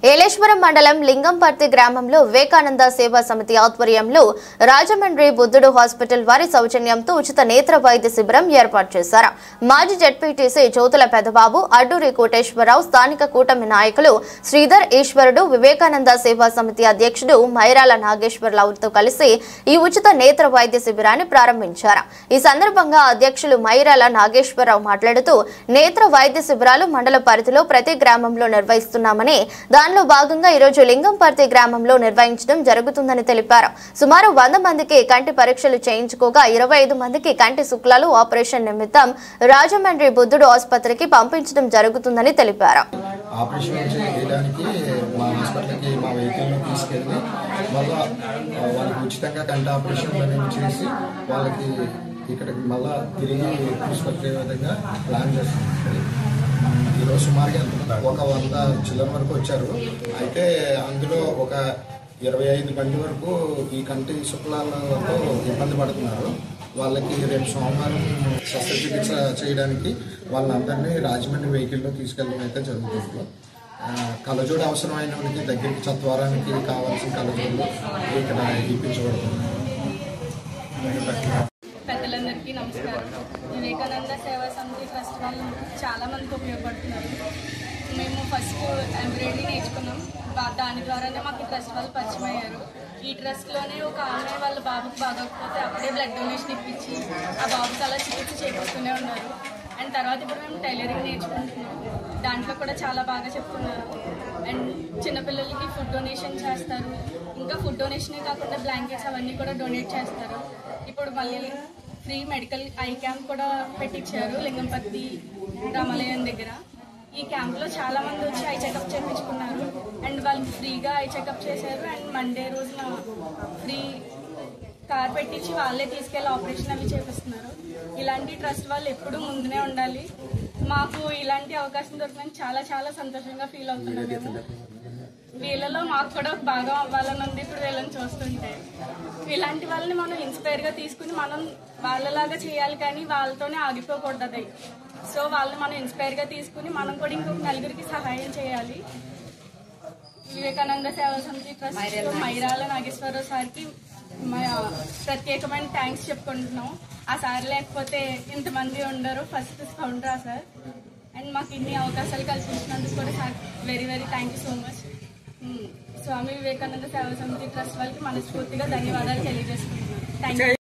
ఏలేశ్వరం మండలం లింగంపర్తి గ్రామంలో వివేకానంద సేవా సమితి ఆధ్వర్యంలో రాజమండ్రి బుద్ధుడు హాస్పిటల్ వారి సౌజన్యంతో ఉచిత నేత్ర వైద్య శిబిరం ఏర్పాటు చేశారు. మాజీ జెడ్పీటీసీ జ్యోతుల పెదబాబు, అడ్డూరి కోటేశ్వరరావు, స్థానిక కూటమి నాయకులు శ్రీధర్ ఈశ్వరుడు, వివేకానంద సేవా సమితి అధ్యక్షుడు మైరాల నాగేశ్వరరావుతో కలిసి ఈ ఉచిత నేత్ర వైద్య శిబిరాన్ని ప్రారంభించారు. ఈ సందర్భంగా అధ్యక్షులు మైరాల నాగేశ్వరరావు మాట్లాడుతూ నేత్ర వైద్య శిబిరాలు మండల పరిధిలో ప్రతి గ్రామంలో నిర్వహిస్తున్నామని, దానిలో భాగంగా ఈ రోజు లింగంపర్తి గ్రామంలో నిర్వహించడం జరుగుతుందని తెలిపారు. సుమారు 100 మందికి కంటి పరీక్షలు చేయించుకోగా 25 మందికి కంటి శుక్లాలు ఆపరేషన్ నిమిత్తం రాజమండ్రి బుద్ధుడు ఆసుపత్రికి పంపించడం జరుగుతుందని తెలిపారు. ఆపరేషన్ చేయడానికి మా హాస్పిటల్కి మా వెహికల్ని తీసుకెళ్ళి వాళ్ళకి ఉచితంగా కంటి ఆపరేషన్లు అనేవి చేసి వాళ్ళకి ఇక్కడికి మళ్ళా తిరిగి తీసుకొచ్చే విధంగా ప్లాన్ చేస్తున్నాం. ఈరోజు సుమారుగా ఒక 100 చిల్లర వరకు వచ్చారు. అయితే అందులో ఒక 25 మంది వరకు ఈ కంటి శుక్లాలతో ఇబ్బంది పడుతున్నారు. వాళ్ళకి రేపు సోమవారం శస్త్రచికిత్స చేయడానికి వాళ్ళందరినీ రాజమండ్రి వెహికల్లో తీసుకెళ్ళడం అయితే జరుగుతుంది. కళ్ళజోడు అవసరమైన వాళ్ళకి దగ్గరికి చత్వారానికి కావాల్సిన కళ్ళజోడు ఇక్కడ ఇప్పించబడుతుంది. పెద్దలందరికీ నమస్కారం. వివేకానంద సేవా సమితి ట్రస్ట్ వాళ్ళు చాలా మందికి ఉపయోగపడుతున్నారు. మేము ఫస్ట్ ఎంబ్రాయిడరీ నేర్చుకున్నాం. దాని ద్వారానే మాకు ట్రస్ట్ వాళ్ళు పరిచయం అయ్యారు. ఈ ట్రస్ట్లోనే ఒక అమ్మాయి వాళ్ళ బాబుకి బాగోకపోతే అప్పుడే బ్లడ్ డొనేషన్ ఇప్పించి ఆ బాబుకి అలా చికిత్స చేపిస్తూనే ఉన్నారు. అండ్ తర్వాత ఇప్పుడు మేము టైలరింగ్ నేర్చుకుంటున్నాం. దాంట్లో కూడా చాలా బాగా చెప్తున్నారు. అండ్ చిన్నపిల్లలకి ఫుడ్ డొనేషన్ చేస్తారు. ఇంకా ఫుడ్ డొనేషనే కాకుండా బ్లాంకెట్స్ అవన్నీ కూడా డొనేట్ చేస్తారు. ఇప్పుడు మళ్ళీ ఫ్రీ మెడికల్ ఐ క్యాంప్ కూడా పెట్టించారు లింగంపర్తి రామాలయం దగ్గర. ఈ క్యాంప్లో చాలా మంది వచ్చి ఐ చెకప్ చేయించుకున్నారు. అండ్ వాళ్ళు ఫ్రీగా ఐ చెకప్ చేశారు. అండ్ మండే రోజున ఫ్రీ కార్ పెట్టించి వాళ్ళే తీసుకెళ్ళి ఆపరేషన్ అవి చేపిస్తున్నారు. ఇలాంటి ట్రస్ట్ వాళ్ళు ఎప్పుడూ ముందునే ఉండాలి. మాకు ఇలాంటి అవకాశం దొరికినందుకు చాలా చాలా సంతోషంగా ఫీల్ అవుతున్నాం. మేము వీళ్ళలో మాకు కూడా బాగా అవ్వాలని ఉంది. ఇప్పుడు వీళ్ళని చూస్తుంటే ఇలాంటి వాళ్ళని మనం ఇన్స్పైర్గా తీసుకుని మనం వాళ్ళలాగా చేయాలి, కానీ వాళ్ళతోనే ఆగిపోకూడదు అది. సో వాళ్ళని మనం ఇన్స్పైర్గా తీసుకుని మనం కూడా ఇంకొక నలుగురికి సహాయం చేయాలి. వివేకానంద సేవా సమితి ట్రస్ట్ మైరాల నాగేశ్వరరావు సార్కి ప్రత్యేకమైన థ్యాంక్స్ చెప్పుకుంటున్నాం. ఆ సార్ లేకపోతే ఇంతమంది ఉండరు. ఫస్ట్ ఫౌండర్ ఆ సార్. అండ్ మాకు ఇన్ని అవకాశాలు కల్పించినందుకు కూడా sir very very thank you so much. Swami Vivekananda Seva Samiti trust వాళ్ళకి మనస్ఫూర్తిగా ధన్యవాదాలు తెలియజేసుకుంటున్నాను. Thank you.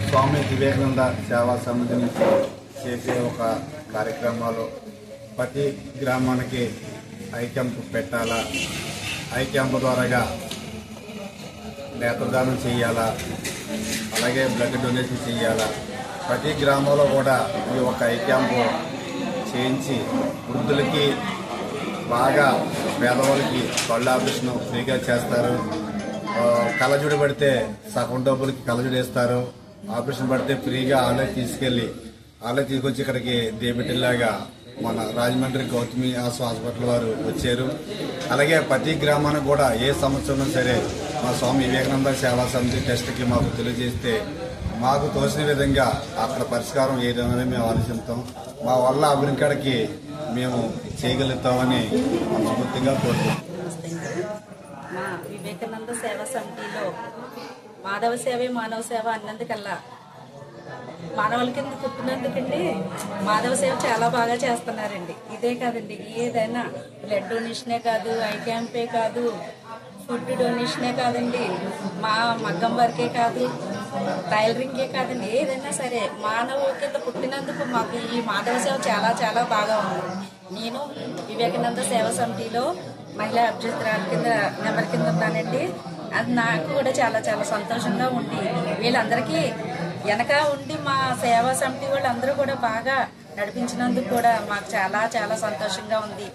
స్వామి వివేకానంద సేవా సమితి నుంచి చేసే ఒక కార్యక్రమాలు ప్రతి గ్రామానికి ఐ క్యాంప్ పెట్టాలా, ఐ క్యాంప్ ద్వారాగా నేత్రదానం చేయాలా, అలాగే బ్లడ్ డొనేషన్ చేయాలా. ప్రతి గ్రామంలో కూడా ఈ ఒక ఐ క్యాంపు చేయించి వృద్ధులకి బాగా పేదవాళ్ళకి కళ్ళ ఆపరేషన్ ఫ్రీగా చేస్తారు. కళ్ళజోడు పడితే సగం డబ్బులకి కళ్ళజోడు వేస్తారు. ఆపరేషన్ పడితే ఫ్రీగా వాళ్ళే తీసుకొచ్చి ఇక్కడికి దేబెట్టిలాగా మన రాజమండ్రి గౌతమి హాస్పిటల్ వారు వచ్చారు. అలాగే ప్రతి గ్రామానికి కూడా ఏ సమస్య ఉన్నా సరే మా స్వామి వివేకానంద సేవా సమితి టెస్ట్కి మాకు తెలియజేస్తే మాకు తోచిన విధంగా అక్కడ పరిష్కారం ఏదైనా మేము ఆలోచిస్తాం. మా వల్ల అభివృద్ధికి మేము చేయగలుగుతామని మనస్ఫూర్తిగా కోరుతున్నాం. మా వివేకానంద సేవా సమితిలో మాధవ సేవే మానవ సేవ అన్నందుకల్లా మానవుల కింద పుట్టినందుకండి మాధవ సేవ చాలా బాగా చేస్తున్నారండి. ఇదే కాదండి, ఏదైనా బ్లడ్ డొనేషనే కాదు, ఐ క్యాంపే కాదు, ఫుడ్ డొనేషనే కాదండి, మా మగ్గం వర్కే కాదు, టైలరింగే కాదండి, ఏదైనా సరే మానవ కింద పుట్టినందుకు మాకు ఈ మాధవ సేవ చాలా చాలా బాగా ఉంది. నేను వివేకానంద సేవా సమితిలో మహిళా అభ్యర్థురాల కింద నెంబర్ కింద ఉన్నానండి. అది నాకు కూడా చాలా చాలా సంతోషంగా ఉంది. వీళ్ళందరికీ వెనక ఉండి మా సేవా సమితి వాళ్ళందరూ కూడా బాగా నడిపించినందుకు కూడా మాకు చాలా చాలా సంతోషంగా ఉంది.